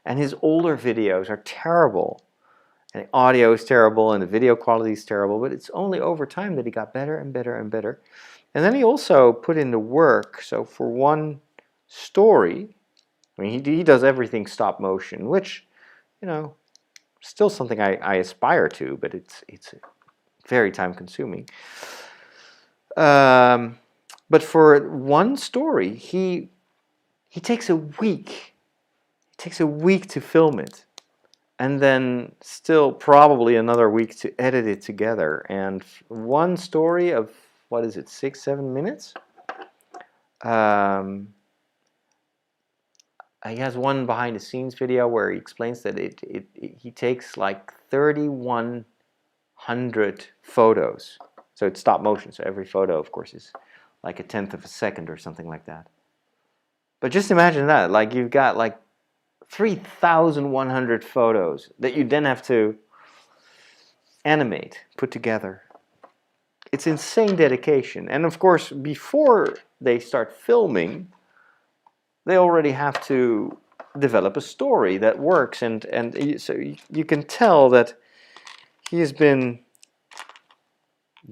And his older videos are terrible. And the audio is terrible, and the video quality is terrible. But it's only over time that he got better and better and better. And then he also put in the work. So for one story, I mean, he does everything stop motion, which, still something I aspire to, but it's very time consuming. But for one story, he takes a week. It takes a week to film it, and then still probably another week to edit it together. And one story of, 6-7 minutes? He has one behind-the-scenes video where he explains that he takes like 3,100 photos. So it's stop motion, so every photo, of course, is like 1/10 of a second or something like that. But just imagine that, like you've got like 3,100 photos that you then have to animate, put together. It's insane dedication. And of course, before they start filming, they already have to develop a story that works. And so you can tell that he has been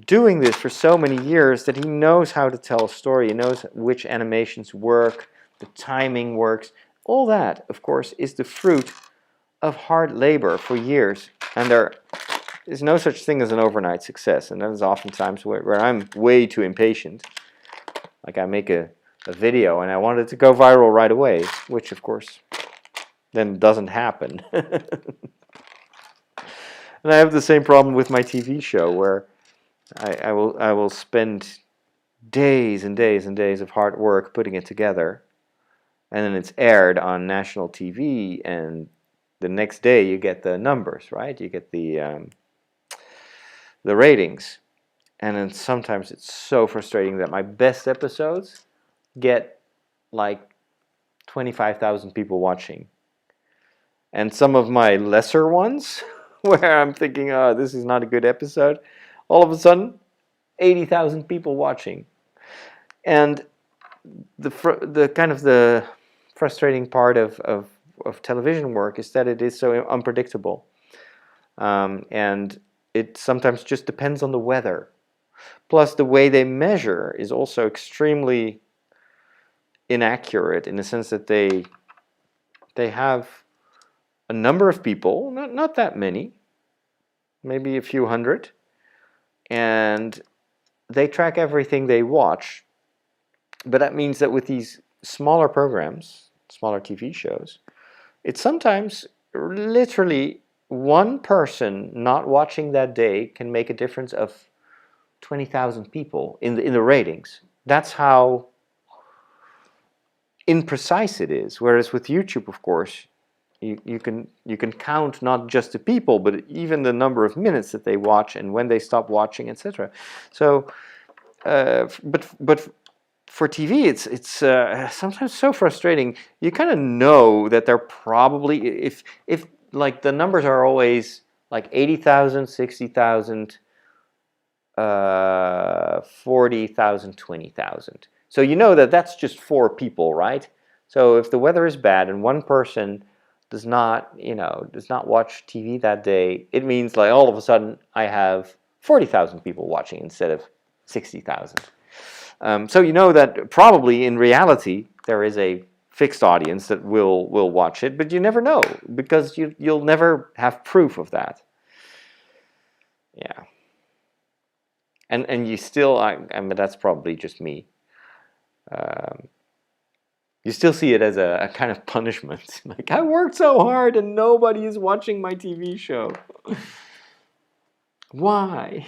doing this for so many years that he knows how to tell a story. He knows which animations work, the timing works. All that, of course, is the fruit of hard labor for years. And there is no such thing as an overnight success. And that is oftentimes where I'm way too impatient. Like I make a video and I want it to go viral right away, which of course then doesn't happen. And I have the same problem with my TV show, where I will spend days and days and days of hard work putting it together, and then it's aired on national TV, and the next day you get the numbers, right? You get the ratings, and then sometimes it's so frustrating that my best episodes get like 25,000 people watching, and some of my lesser ones, where I'm thinking, oh, this is not a good episode, all of a sudden, 80,000 people watching. And the kind of the frustrating part of television work is that it is so unpredictable. And it sometimes just depends on the weather. Plus, the way they measure is also extremely inaccurate in the sense that they have a number of people, not that many, maybe a few hundred, and they track everything they watch. But that means that with these smaller programs, smaller TV shows, it's sometimes literally one person not watching that day can make a difference of 20,000 people in the ratings. That's how imprecise it is. Whereas with YouTube, of course, you can count not just the people, but even the number of minutes that they watch and when they stop watching, etc. So, but for TV, it's sometimes so frustrating. You kind of know that they're probably, if like the numbers are always like 80,000, 60,000, 40,000, 20,000. So you know that that's just 4 people, right? So if the weather is bad and one person does not watch TV that day, it means like all of a sudden I have 40,000 people watching instead of 60,000. So you know that probably in reality there is a fixed audience that will watch it, but you never know because you'll never have proof of that. Yeah. And you still, I mean, that's probably just me. You still see it as a kind of punishment. Like, I worked so hard and nobody is watching my TV show. Why?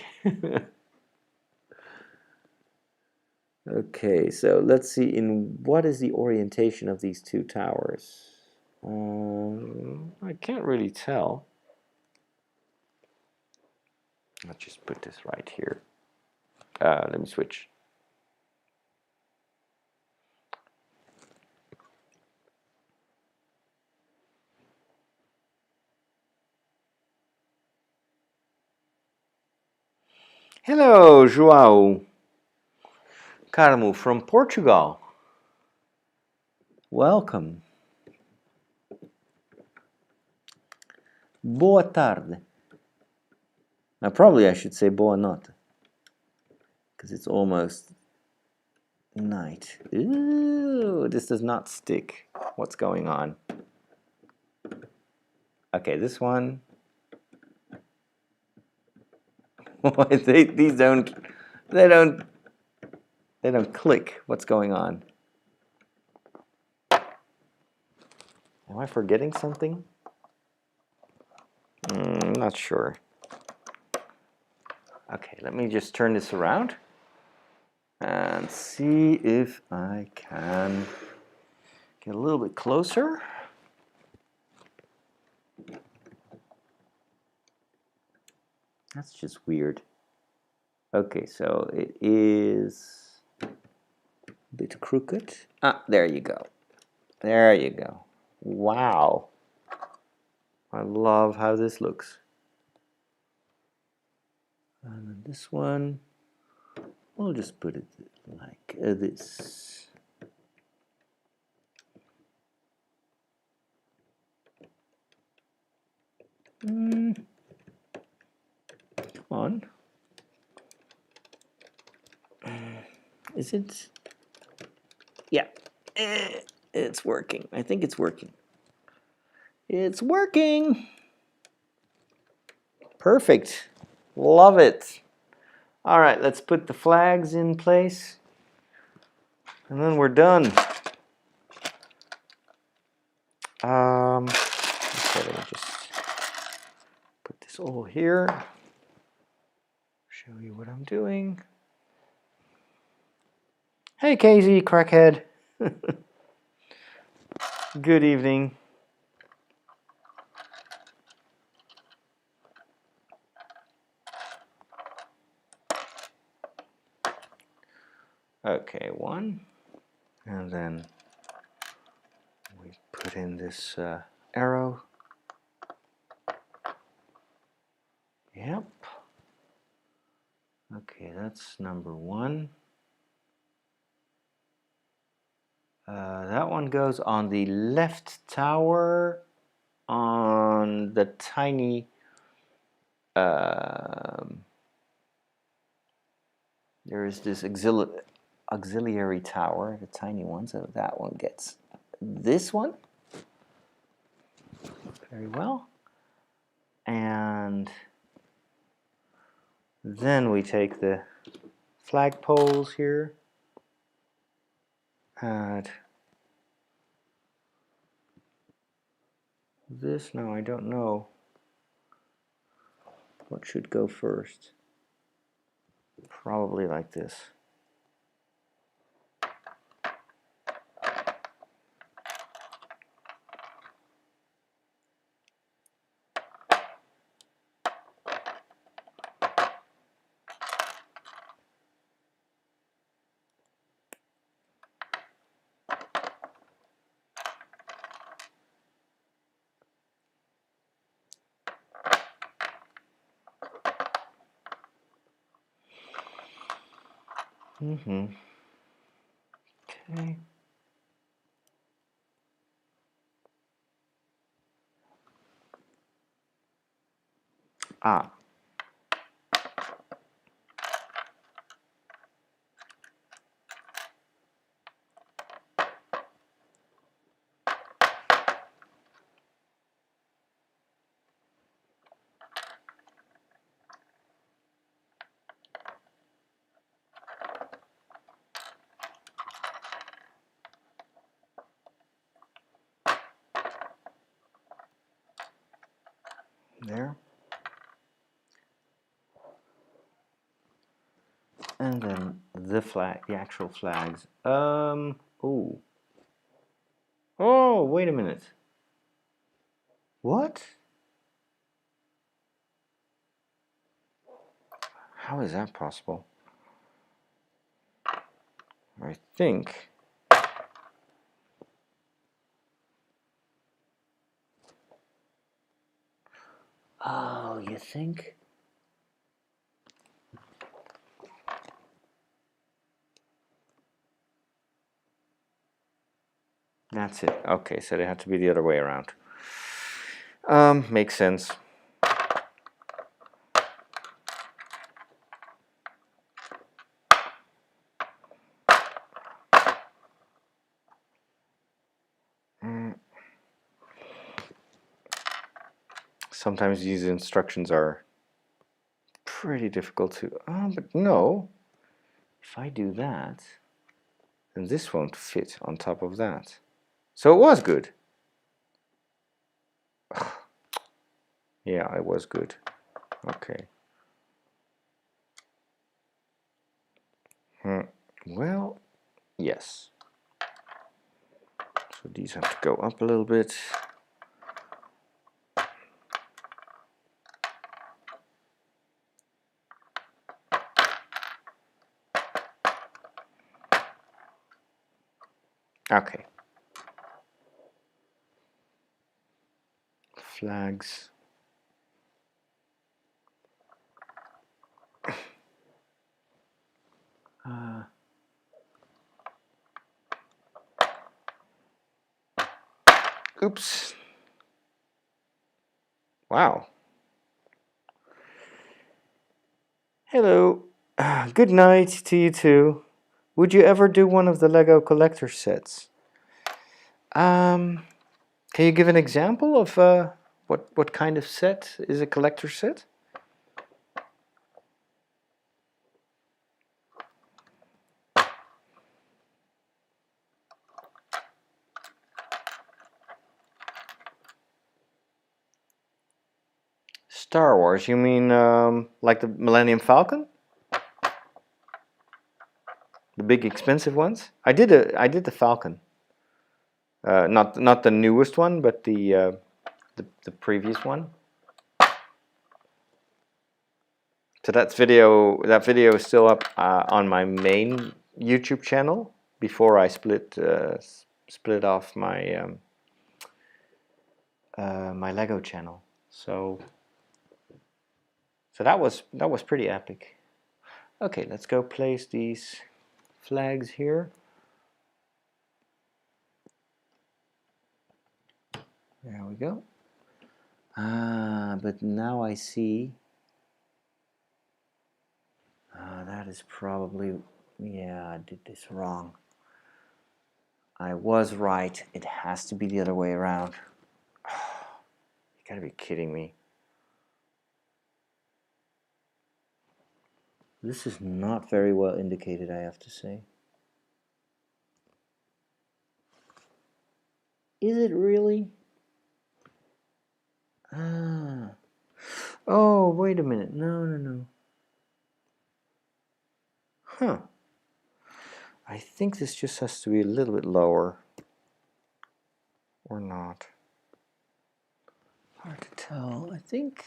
Okay, so let's see, in what is the orientation of these 2 towers? I can't really tell. Let's just put this right here. Let me switch. Hello, João Carmo from Portugal. Welcome. Boa tarde. Now, probably I should say boa notte, because it's almost night. Ooh, this does not stick. What's going on? Okay, this one. These don't click. What's going on? Am I forgetting something? Not sure. Okay, let me just turn this around and see if I can get a little bit closer. That's just weird. Okay, so it is a bit crooked. Ah, there you go. There you go. Wow. I love how this looks. And then this one, we'll just put it like this. Come on. Is it? Yeah, it's working. I think it's working. It's working. Perfect. Love it. All right, let's put the flags in place. And then we're done. Okay, let me just put this all here. Show you what I'm doing. Hey, KZ, crackhead. Good evening. Okay, one. And then we put in this arrow. Yep. Okay, that's number 1. That one goes on the left tower on the tiny there is this auxiliary tower, the tiny one, so that one gets this one. Very well. And then we take the flagpoles here. Add this. No, I don't know. What should go first? Probably like this. Okay. Ah. There. And then the flag, the actual flags. Oh. Oh, wait a minute. What? How is that possible? I think. Oh, you think? That's it. Okay, so they had to be the other way around. Makes sense. Sometimes these instructions are pretty difficult to... Oh, but no. If I do that, then this won't fit on top of that. So it was good. Yeah, it was good. Okay. Well, yes. So these have to go up a little bit. Okay. Flags. Oops. Wow. Hello. Good night to you too. Would you ever do one of the Lego collector sets? Can you give an example of what kind of set is a collector set? Star Wars, you mean like the Millennium Falcon? The big expensive ones? I did the Falcon. Not the newest one, but the previous one. So that video is still up on my main YouTube channel before I split off my my Lego channel. So that was pretty epic. Okay, let's go place these flags here. There we go. But now I see that is probably Yeah, I did this wrong. I was right. It has to be the other way around. You gotta be kidding me. This is not very well indicated, I have to say. Is it really? Ah. Oh, wait a minute. No. Huh. I think this just has to be a little bit lower. Or not. Hard to tell. I think...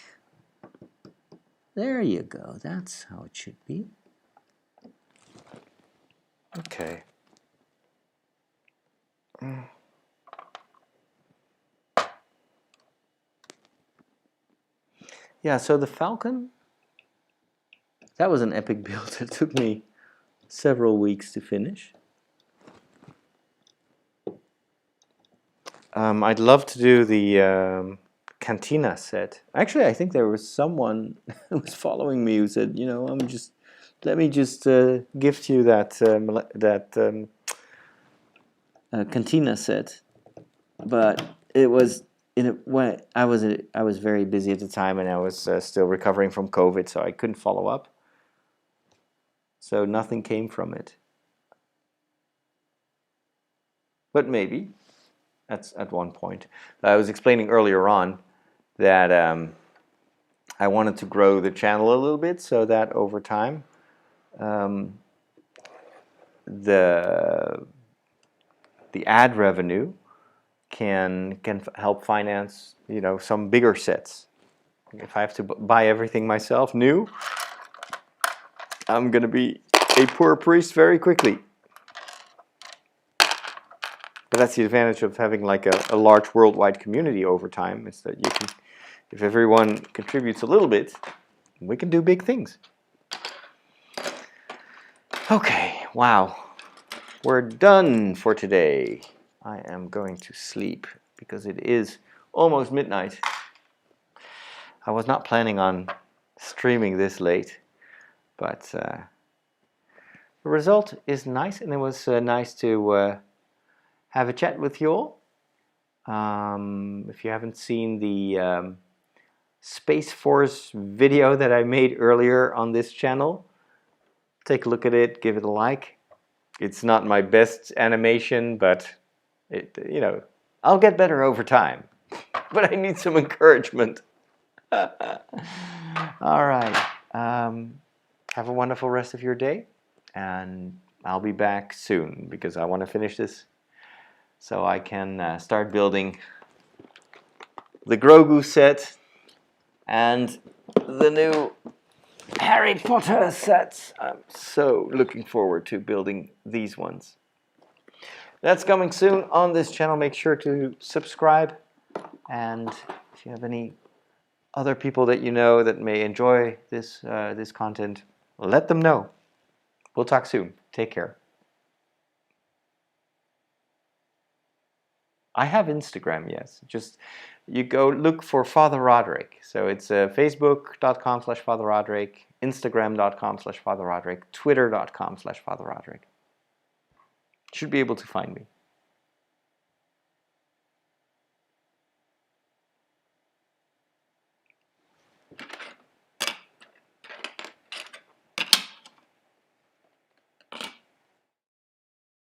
There you go. That's how it should be. Okay. Yeah, so the Falcon, that was an epic build. It took me several weeks to finish. I'd love to do the Cantina set. Actually, I think there was someone who was following me who said, you know, let me just gift you that Cantina set. But it was when I was very busy at the time, and I was still recovering from COVID, so I couldn't follow up. So nothing came from it. But maybe that's at one point. I was explaining earlier on that I wanted to grow the channel a little bit so that over time the ad revenue can help finance, you know, some bigger sets. If I have to buy everything myself new, I'm gonna be a poor priest very quickly. But that's the advantage of having like a large worldwide community over time, is that you can, if everyone contributes a little bit, we can do big things. Okay, wow. We're done for today. I am going to sleep because it is almost midnight. I was not planning on streaming this late, but the result is nice, and it was nice to have a chat with you all. If you haven't seen the Space Force video that I made earlier on this channel, take a look at it, give it a like. It's not my best animation, but it, you know, I'll get better over time. But I need some encouragement. All right. Have a wonderful rest of your day, and I'll be back soon because I want to finish this so I can start building the Grogu set and the new Harry Potter sets. I'm so looking forward to building these ones. That's coming soon on this channel. Make sure to subscribe, and if you have any other people that you know that may enjoy this this content, let them know. We'll talk soon. Take care. I have Instagram, yes. Just you go look for Father Roderick. So it's facebook.com/Father Roderick, instagram.com/Father Roderick, twitter.com/Father Roderick. Should be able to find me.